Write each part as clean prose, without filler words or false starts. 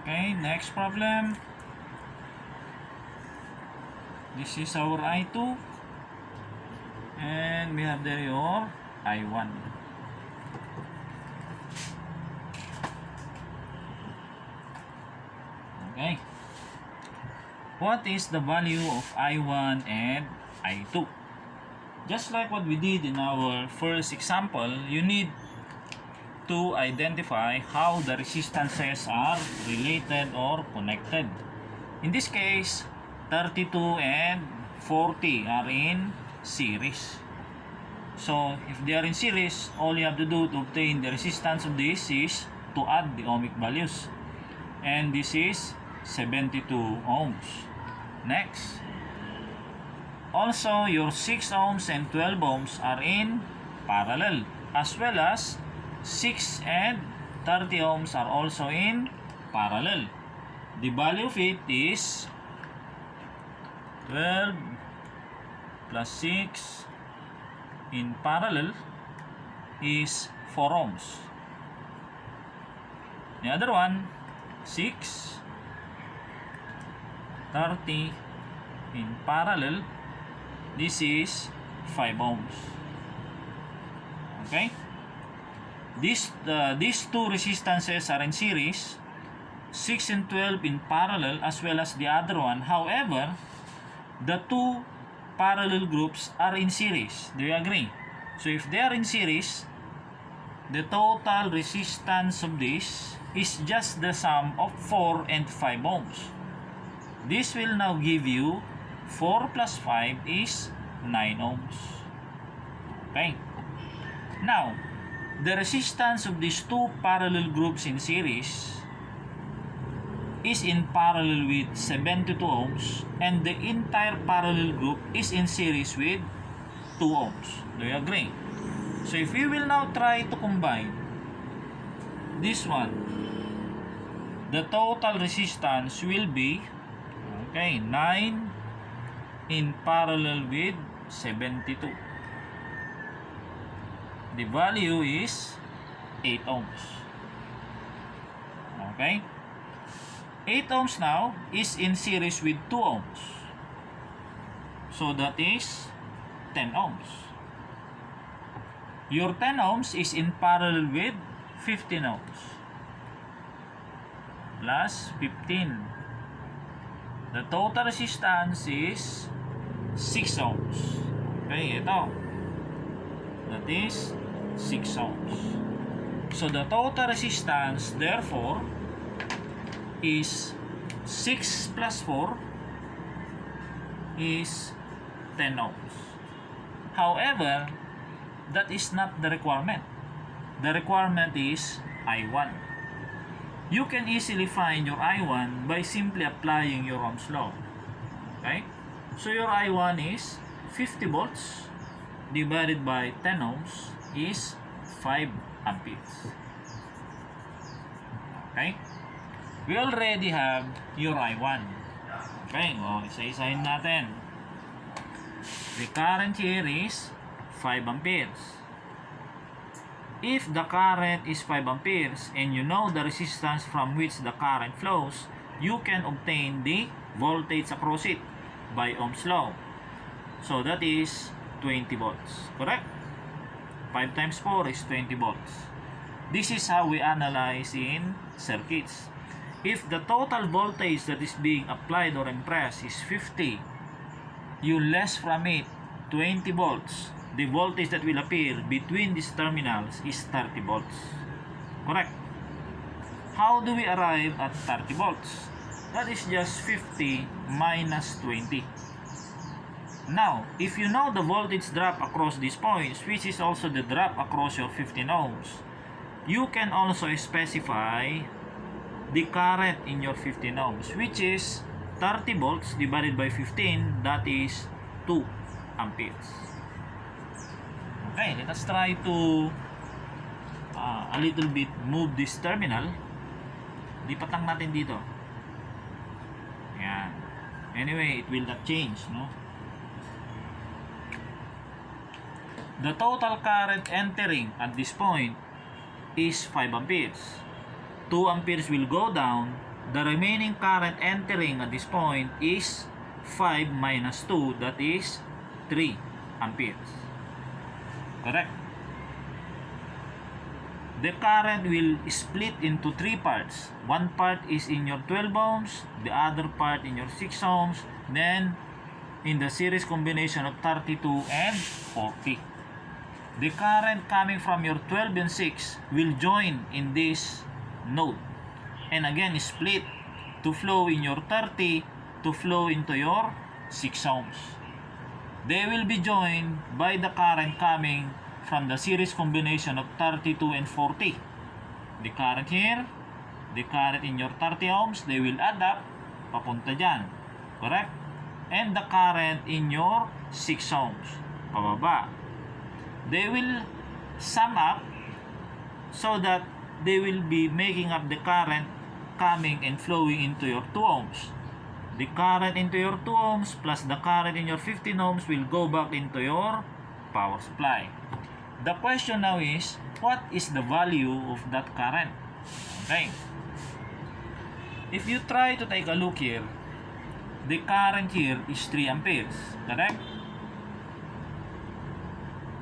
Okay, next problem. This is our I2. And we have there your I1. Okay. What is the value of I1 and I2? Just like what we did in our first example, you need to identify how the resistances are related or connected. In this case, 32 and 40 are in series. So, if they are in series, all you have to do to obtain the resistance of this is to add the ohmic values. And this is 72 ohms. Next. Also, your 6 ohms and 12 ohms are in parallel, as well as 6 and 30 ohms are also in parallel. The value of it is 12 plus 6 in parallel is 4 ohms. The other one, 6, 30 in parallel, this is 5 ohms. Okay? These two resistances are in series, 6 and 12 in parallel, as well as the other one. However, the two parallel groups are in series. Do you agree? So if they are in series, the total resistance of this is just the sum of 4 and 5 ohms. This will now give you 4 plus 5 is 9 ohms. Okay? Now, the resistance of these two parallel groups in series is in parallel with 72 ohms, and the entire parallel group is in series with 2 ohms. Do you agree? So if we will now try to combine this one, the total resistance will be 9 in parallel with 72. The value is 8 ohms. Okay? 8 ohms now is in series with 2 ohms. So that is 10 ohms. Your 10 ohms is in parallel with 15 ohms. Plus 15. The total resistance is 6 ohms. Okay, ito. That is 6 ohms. So the total resistance, therefore, is 6 plus 4 is 10 ohms. However, that is not the requirement. The requirement is I1. You can easily find your I1 by simply applying your Ohm's law. Okay? So your I1 is 50 volts divided by 10 ohms is 5 amperes. Okay? We already have your I1. Okay, isa-isahin natin. The current here is 5 amperes. If the current is 5 amperes and you know the resistance from which the current flows, you can obtain the voltage across it by Ohm's law. So that is 20 volts. Correct? 5 times 4 is 20 volts. This is how we analyze in circuits. If the total voltage that is being applied or impressed is 50, you less from it 20 volts. The voltage that will appear between these terminals is 30 volts. Correct? How do we arrive at 30 volts? That is just 50 minus 20. Now, if you know the voltage drop across these points, which is also the drop across your 15 ohms, you can also specify the current in your 15 ohms, which is 30 volts divided by 15, that is 2 amperes. Okay, let us try to a little bit move this terminal. Lipat lang natin dito. Yan. Anyway, it will not change, no? The total current entering at this point is 5 amperes. 2 amperes will go down the remaining current entering at this point is 5 minus 2, that is 3 amperes. Correct? The current will split into 3 parts. One part is in your 12 ohms, the other part in your 6 ohms, then in the series combination of 32 and 40. The current coming from your 12 and 6 will join in this node and again split to flow in your 30 to flow into your 6 ohms. They will be joined by the current coming from the series combination of 32 and 40. The current here, the current in your 30 ohms, they will add up, papunta dyan. Correct? And the current in your 6 ohms, pababa. They will sum up so that they will be making up the current coming and flowing into your 2 ohms. The current into your 2 ohms plus the current in your 15 ohms will go back into your power supply. The question now is, what is the value of that current? Okay. If you try to take a look here, the current here is 3 amperes, correct?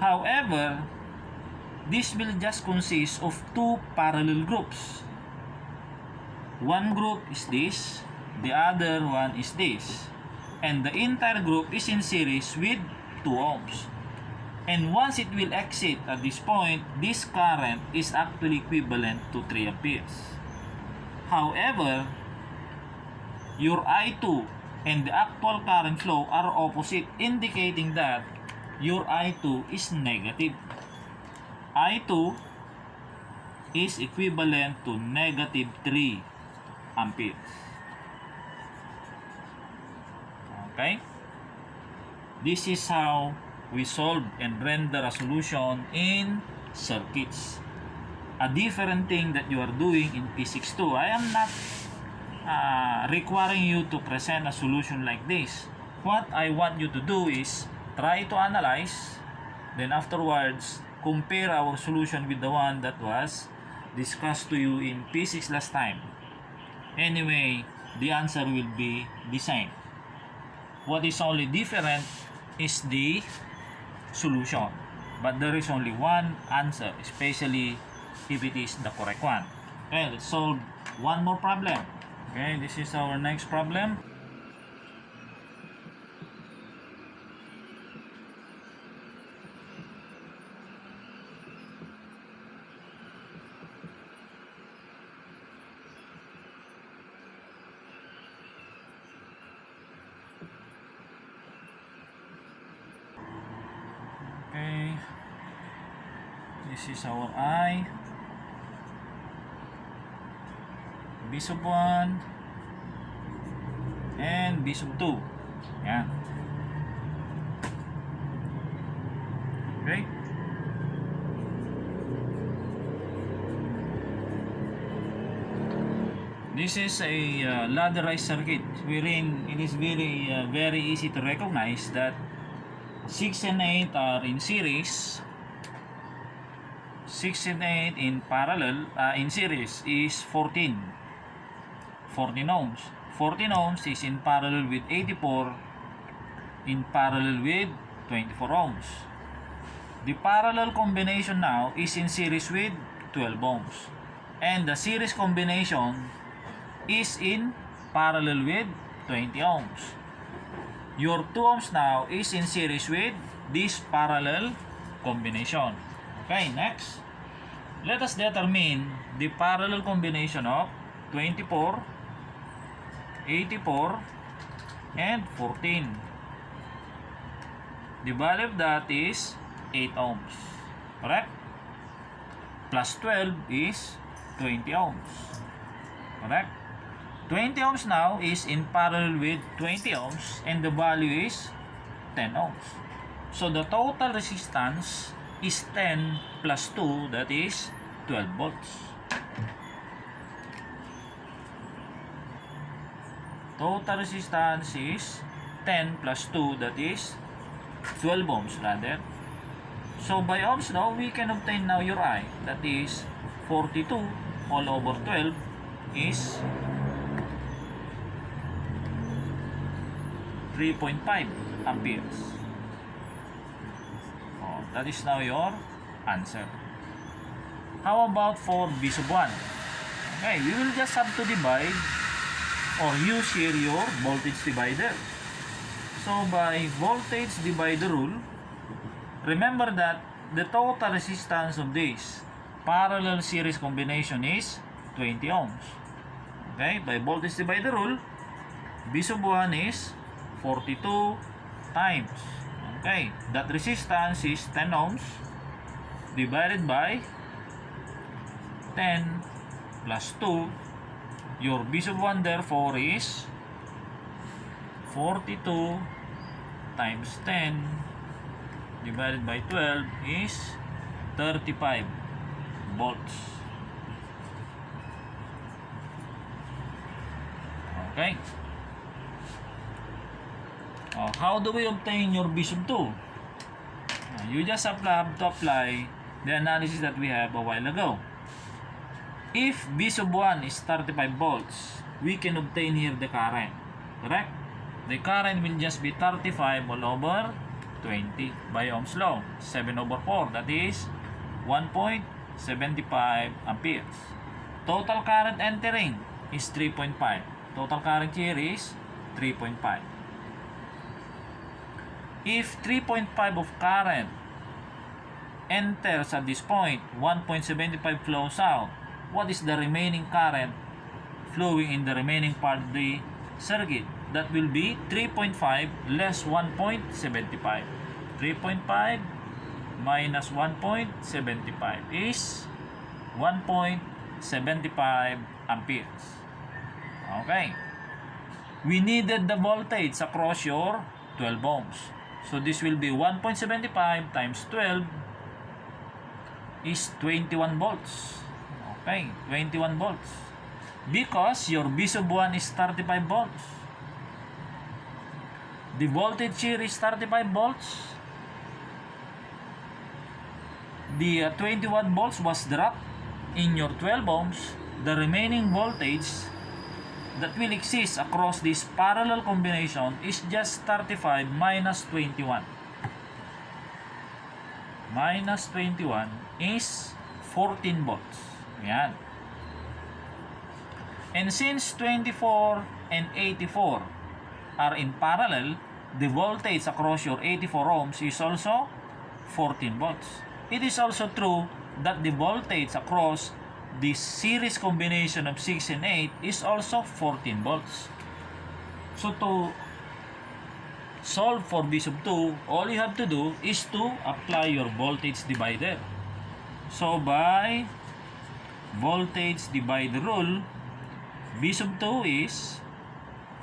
However, this will just consist of 2 parallel groups. One group is this, the other one is this. And the entire group is in series with 2 ohms. And once it will exit at this point, this current is actually equivalent to 3 amperes. However, your I2 and the actual current flow are opposite, indicating that your I2 is negative. I2 is equivalent to negative 3 amperes. Okay? This is how we solve and render a solution in circuits. A different thing that you are doing in P6 2. I am not requiring you to present a solution like this. What I want you to do is try to analyze, then afterwards compare our solution with the one that was discussed to you in P6 last time. Anyway, the answer will be the same. What is only different is the solution, but there is only one answer, especially if it is the correct one. Okay, let's solve one more problem. Okay, this is our next problem. Okay, this is our I, B sub 1 and B sub 2. Yan. Okay. This is a ladderized circuit wherein it is very easy to recognize that 6 and 8 are in series. 6 and 8 in parallel, in series is 14 ohms. 14 ohms is in parallel with 84, in parallel with 24 ohms. The parallel combination now is in series with 12 ohms. And the series combination is in parallel with 20 ohms. Your 2 ohms now is in series with this parallel combination. Okay, next. Let us determine the parallel combination of 24, 84, and 14. The value of that is 8 ohms. Correct? Plus 12 is 20 ohms. Correct? 20 ohms now is in parallel with 20 ohms and the value is 10 ohms. So the total resistance is 10 plus 2, that is 12 volts. Total resistance is 10 plus 2, that is 12 ohms rather. So by ohms law, we can obtain now your I, that is 42 all over 12 is 3.5 amperes. Oh, that is now your answer. How about for B sub 1? Okay, we will just have to divide or use here your voltage divider. So by voltage divider rule, remember that the total resistance of this parallel series combination is 20 ohms. Okay, by voltage divider rule, B sub 1 is 42 times. Okay, that resistance is 10 ohms divided by 10 plus 2. Your B sub 1 therefore is 42 times 10 divided by 12 is 35 volts. Okay. How do we obtain your B sub 2? You just have to apply the analysis that we have a while ago. If B sub 1 is 35 volts, we can obtain here the current. Correct? The current will just be 35 all over 20 by Ohm's law. 7 over 4, that is 1.75 amperes. Total current entering is 3.5. Total current here is 3.5. If 3.5 of current enters at this point, 1.75 flows out, what is the remaining current flowing in the remaining part of the circuit? That will be 3.5 less 1.75. 3.5 minus 1.75 is 1.75 amperes. Okay. We needed the voltage across your 12 ohms. So this will be 1.75 times 12 is 21 volts. Okay, 21 volts. Because your B sub 1 is 35 volts. The voltage here is 35 volts. The 21 volts was dropped in your 12 ohms. The remaining voltage that will exist across this parallel combination is just 35 minus 21. Minus 21 is 14 volts. Yan. And since 24 and 84 are in parallel, the voltage across your 84 ohms is also 14 volts. It is also true that the voltage across the series combination of 6 and 8 is also 14 volts. So to solve for B sub 2, all you have to do is to apply your voltage divider. So by voltage divider rule, B sub 2 is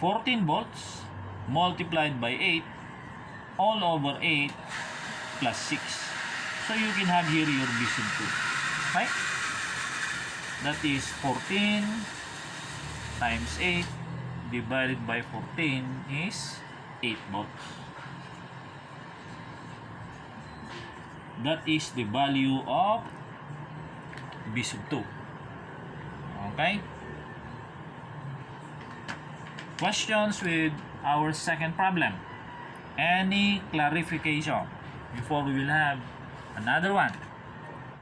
14 volts multiplied by 8 all over 8 plus 6. So you can have here your B sub 2. Right? That is 14 times 8 divided by 14 is 8 volts. That is the value of B sub 2. Okay? Questions with our second problem? Any clarification before we will have another one?